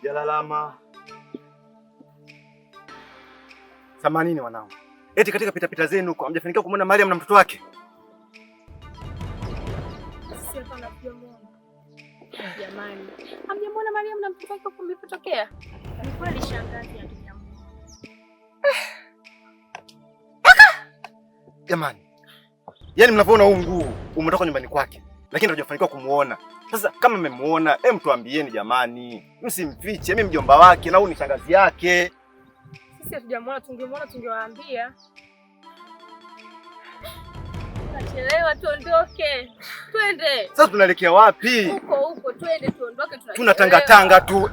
Jalalama. Samanini wanangu. Eti katika pita zenu huko hamjafanikiwa kumwona Mariam na mtoto wake? Jamani, hamjamwona Mariam na mtoto wake kulipotokea? Ni kweli shangazi hatujamwona. Jamani. Yaani mnavyoona huu mguu umetoka nyumbani kwake, lakini hatujafanikiwa kumuona. Sasa kama mmemuona, tuambieni jamani. Msimfiche, mimi mjomba wake na huyu ni shangazi yake. Sisi hatujamwona, tungemuona tungewaambia. Tunachelewa, tuondoke. Twende. Sasa tunaelekea wapi? Huko twende tuondoke, tunachelewa. Tunatanga tu.